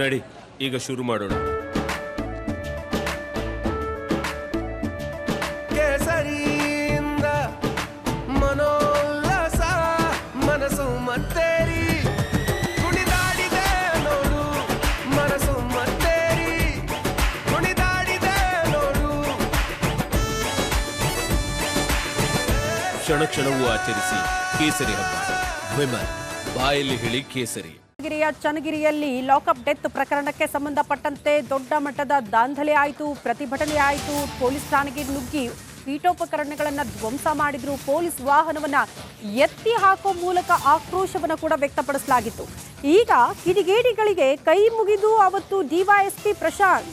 ನಡಿ ಈಗ ಶುರು ಮಾಡೋಣ. ಕೇಸರಿಯಿಂದ ಮನೋಲ್ಲಾಸ ಮನಸ್ಸು ಮತ್ತೇರಿ ಕುಣಿದಾಡಿದೆ ನೋಡು, ಮನಸ್ಸು ಮತ್ತೇರಿ ಕುಣಿದಾಡಿದೆ ನೋಡು. ಕ್ಷಣ ಕ್ಷಣವೂ ಆಚರಿಸಿ ಕೇಸರಿ ಹಬ್ಬ. ವಿಮಲ್ ಬಾಯಲ್ಲಿ ಹೇಳಿ ಕೇಸರಿ. ಚನ್ನಗಿರಿಯಲ್ಲಿ ಲಾಕಪ್ ಡೆತ್ ಪ್ರಕರಣಕ್ಕೆ ಸಂಬಂಧಪಟ್ಟಂತೆ ದೊಡ್ಡ ಮಟ್ಟದ ದಾಂಧಲೆ ಆಯಿತು, ಪ್ರತಿಭಟನೆ ಆಯಿತು. ಪೊಲೀಸ್ ಠಾಣೆಗೆ ನುಗ್ಗಿ ಪೀಠೋಪಕರಣಗಳನ್ನು ಧ್ವಂಸ ಮಾಡಿದ್ರು. ಪೊಲೀಸ್ ವಾಹನವನ್ನ ಎತ್ತಿ ಹಾಕೋ ಮೂಲಕ ಆಕ್ರೋಶವನ್ನು ಕೂಡ ವ್ಯಕ್ತಪಡಿಸಲಾಗಿತ್ತು. ಈಗ ಕಿಡಿಗೇಡಿಗಳಿಗೆ ಕೈ ಮುಗಿದು ಅವತ್ತು ಡಿವೈಎಸ್ಪಿ ಪ್ರಶಾಂತ್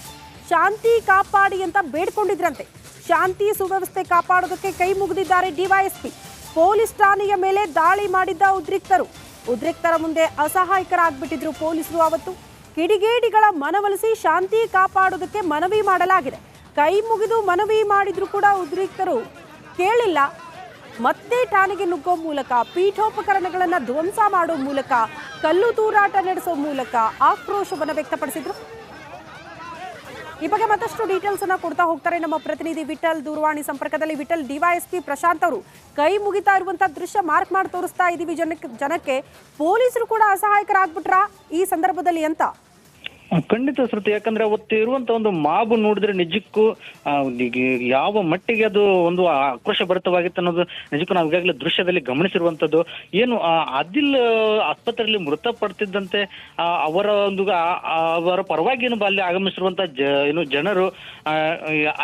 ಶಾಂತಿ ಕಾಪಾಡಿ ಅಂತ ಬೇಡ್ಕೊಂಡಿದ್ರಂತೆ. ಶಾಂತಿ ಸುವ್ಯವಸ್ಥೆ ಕಾಪಾಡೋದಕ್ಕೆ ಕೈ ಮುಗಿದಿದ್ದಾರೆ ಡಿವೈಎಸ್ಪಿ. ಪೊಲೀಸ್ ಠಾಣೆಯ ಮೇಲೆ ದಾಳಿ ಮಾಡಿದ್ದ ಉದ್ರಿಕ್ತರ ಮುಂದೆ ಅಸಹಾಯಕರಾಗ್ಬಿಟ್ಟಿದ್ರು ಪೊಲೀಸರು. ಅವತ್ತು ಕಿಡಿಗೇಡಿಗಳ ಮನವೊಲಿಸಿ ಶಾಂತಿ ಕಾಪಾಡೋದಕ್ಕೆ ಮನವಿ ಮಾಡಲಾಗಿದೆ. ಕೈ ಮುಗಿದು ಮನವಿ ಮಾಡಿದ್ರು ಕೂಡ ಉದ್ರಿಕ್ತರು ಕೇಳಿಲ್ಲ. ಮತ್ತೆ ಠಾಣೆಗೆ ನುಗ್ಗೋ ಮೂಲಕ, ಪೀಠೋಪಕರಣಗಳನ್ನು ಧ್ವಂಸ ಮಾಡೋ ಮೂಲಕ, ಕಲ್ಲು ತೂರಾಟ ನಡೆಸೋ ಮೂಲಕ ಆಕ್ರೋಶವನ್ನು ವ್ಯಕ್ತಪಡಿಸಿದ್ರು. ಈ ಬಗ್ಗೆ ಮತ್ತಷ್ಟು ಡೀಟೇಲ್ಸ್ ಅನ್ನ ಕೊಡ್ತಾ ಹೋಗ್ತಾರೆ ನಮ್ಮ ಪ್ರತಿನಿಧಿ ವಿಠಲ್ ದೂರವಾಣಿ ಸಂಪರ್ಕದಲ್ಲಿ. ವಿಠಲ್, ಡಿವೈಎಸ್ಪಿ ಪ್ರಶಾಂತ್ ಅವರು ಕೈ ಮುಗಿತಾ ಇರುವಂತಹ ದೃಶ್ಯ ಮಾರ್ಕ್ ಮಾಡಿ ತೋರಿಸ್ತಾ ಇದೀವಿ ಜನಕ್ಕೆ. ಪೊಲೀಸರು ಕೂಡ ಅಸಹಾಯಕರಾಗ್ಬಿಟ್ರಾ ಈ ಸಂದರ್ಭದಲ್ಲಿ ಅಂತ? ಖಂಡಿತ ಶ್ರುತಿ, ಯಾಕಂದ್ರೆ ಅವತ್ತು ಇರುವಂತ ಒಂದು ಮಾಬು ನೋಡಿದ್ರೆ ನಿಜಕ್ಕೂ ಯಾವ ಮಟ್ಟಿಗೆ ಅದು ಒಂದು ಆಕ್ರೋಶ ಭರಿತವಾಗಿತ್ತು ಅನ್ನೋದು ನಿಜಕ್ಕೂ ನಾವು ಈಗಾಗಲೇ ದೃಶ್ಯದಲ್ಲಿ ಗಮನಿಸಿರುವಂತದ್ದು. ಏನು ಆದಿಲ್ ಆಸ್ಪತ್ರೆಯಲ್ಲಿ ಮೃತಪಡ್ತಿದ್ದಂತೆ ಅವರ ಪರವಾಗಿ ಏನು ಅಲ್ಲಿ ಆಗಮಿಸಿರುವಂತ ಏನು ಜನರು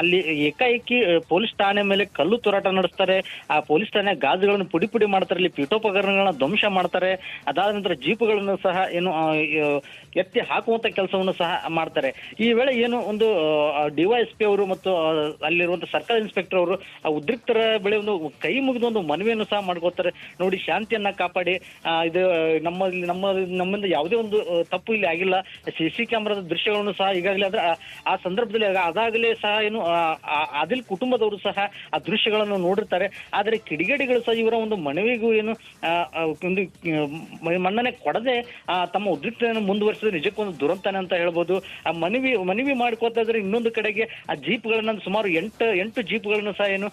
ಅಲ್ಲಿ ಏಕಾಏಕಿ ಪೊಲೀಸ್ ಠಾಣೆ ಮೇಲೆ ಕಲ್ಲು ತೂರಾಟ ನಡೆಸ್ತಾರೆ. ಆ ಪೊಲೀಸ್ ಠಾಣೆ ಗಾಜುಗಳನ್ನು ಪುಡಿ ಪುಡಿ ಮಾಡ್ತಾರೆ, ಇಲ್ಲಿ ಪೀಠೋಪಕರಣಗಳನ್ನ ಧ್ವಂಸ ಮಾಡ್ತಾರೆ. ಅದಾದ ನಂತರ ಜೀಪುಗಳನ್ನು ಸಹ ಏನು ಎತ್ತಿ ಹಾಕುವಂತ ಕೆಲಸವನ್ನು ಸಹ ಮಾಡ್ತಾರೆ. ಈ ವೇಳೆ ಏನು ಒಂದು ಡಿವೈಎಸ್ಪಿ ಅವರು ಮತ್ತು ಅಲ್ಲಿರುವಂತ ಸರ್ಕಲ್ ಇನ್ಸ್ಪೆಕ್ಟರ್ ಅವರು ಆ ಉದ್ರಿಕ್ತರ ಬಳಿ ಒಂದು ಕೈ ಮುಗಿದ ಒಂದು ಮನವಿಯನ್ನು ಸಹ ಮಾಡ್ಕೋತಾರೆ. ನೋಡಿ, ಶಾಂತಿಯನ್ನ ಕಾಪಾಡಿ, ಇದು ನಮ್ಮಿಂದ ಯಾವುದೇ ಒಂದು ತಪ್ಪು ಇಲ್ಲಿ ಆಗಿಲ್ಲ. CC ಕ್ಯಾಮೆರಾದ ದೃಶ್ಯಗಳನ್ನು ಸಹ ಈಗಾಗಲೇ ಆ ಸಂದರ್ಭದಲ್ಲಿ ಅದಾಗಲೇ ಸಹ ಏನು ಆದಿಲ್ ಕುಟುಂಬದವರು ಸಹ ಆ ದೃಶ್ಯಗಳನ್ನು ನೋಡಿರ್ತಾರೆ. ಆದರೆ ಕಿಡಿಗೇಡಿಗಳು ಸಹ ಇವರ ಒಂದು ಮನವಿಗೂ ಏನು ಒಂದು ಮನ್ನಣೆ ಕೊಡದೆ ತಮ್ಮ ಉದ್ರಿಕ್ತತೆಯನ್ನು ಮುಂದುವರಿಸಿದ್ರೆ ನಿಜಕ್ಕೊಂದು ದುರಂತನೇ ಅಂತ ಹೇಳ್ಬೋದು. ಆ ಮನವಿ ಮಾಡ್ಕೋತಾ ಇದ್ರೆ ಇನ್ನೊಂದು ಕಡೆಗೆ ಆ ಜೀಪ್ಗಳನ್ನ ಸುಮಾರು 8 ಜೀಪ್ಗಳನ್ನು ಸಹ ಏನು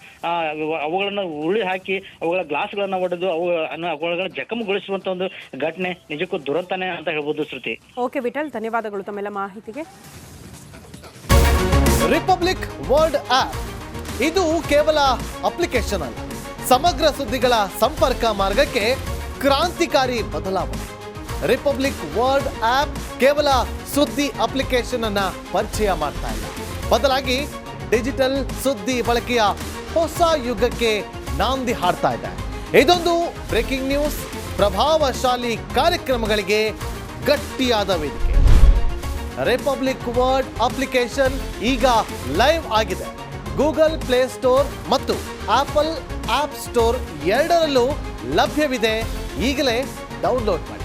ಅವುಗಳನ್ನ ಉರುಳಿ ಹಾಕಿ ಅವುಗಳ ಗ್ಲಾಸ್ಗಳನ್ನ ಒಡೆದು ಅವುಗಳನ್ನ ಜಖಮಗೊಳಿಸುವಂತ ಒಂದು ಘಟನೆ ನಿಜಕ್ಕೂ ದುರಂತನೇ ಅಂತ ಹೇಳ್ಬೋದು. ಶ್ರುತಿ. ಓಕೆ ವಿಠಲ್, ಧನ್ಯವಾದಗಳು ತಮ್ಮೆಲ್ಲ ಮಾಹಿತಿಗೆ. ರಿಪಬ್ಲಿಕ್ ವರ್ಲ್ಡ್ ಆಪ್ ಇದು ಕೇವಲ ಅಪ್ಲಿಕೇಶನ್ ಅಲ್ಲ, ಸಮಗ್ರ ಸುದ್ದಿಗಳ ಸಂಪರ್ಕ ಮಾರ್ಗಕ್ಕೆ ಕ್ರಾಂತಿಕಾರಿ ಬದಲಾವಣೆ. ರಿಪಬ್ಲಿಕ್ ವರ್ಲ್ಡ್ ಆಪ್ ಕೇವಲ ಸುದ್ದಿ ಅಪ್ಲಿಕೇಶನ್ ಅನ್ನ ಪರಿಚಯ ಮಾಡ್ತಾ ಇಲ್ಲ, ಬದಲಾಗಿ ಡಿಜಿಟಲ್ ಸುದ್ದಿ ಬಳಕೆಯ ಹೊಸ ಯುಗಕ್ಕೆ ನಾಂದಿ ಹಾಡ್ತಾ ಇದೆ. ಇದೊಂದು ಬ್ರೇಕಿಂಗ್ ನ್ಯೂಸ್, ಪ್ರಭಾವಶಾಲಿ ಕಾರ್ಯಕ್ರಮಗಳಿಗೆ ಗಟ್ಟಿಯಾದ ವೇದಿಕೆ. ರಿಪಬ್ಲಿಕ್ ವರ್ಲ್ಡ್ ಅಪ್ಲಿಕೇಶನ್ ಈಗ ಲೈವ್ ಆಗಿದೆ. ಗೂಗಲ್ ಪ್ಲೇ ಸ್ಟೋರ್ ಮತ್ತು ಆಪಲ್ ಆಪ್ ಸ್ಟೋರ್ ಎರಡರಲ್ಲೂ ಲಭ್ಯವಿದೆ. ಈಗಲೇ ಡೌನ್ಲೋಡ್ ಮಾಡಿ.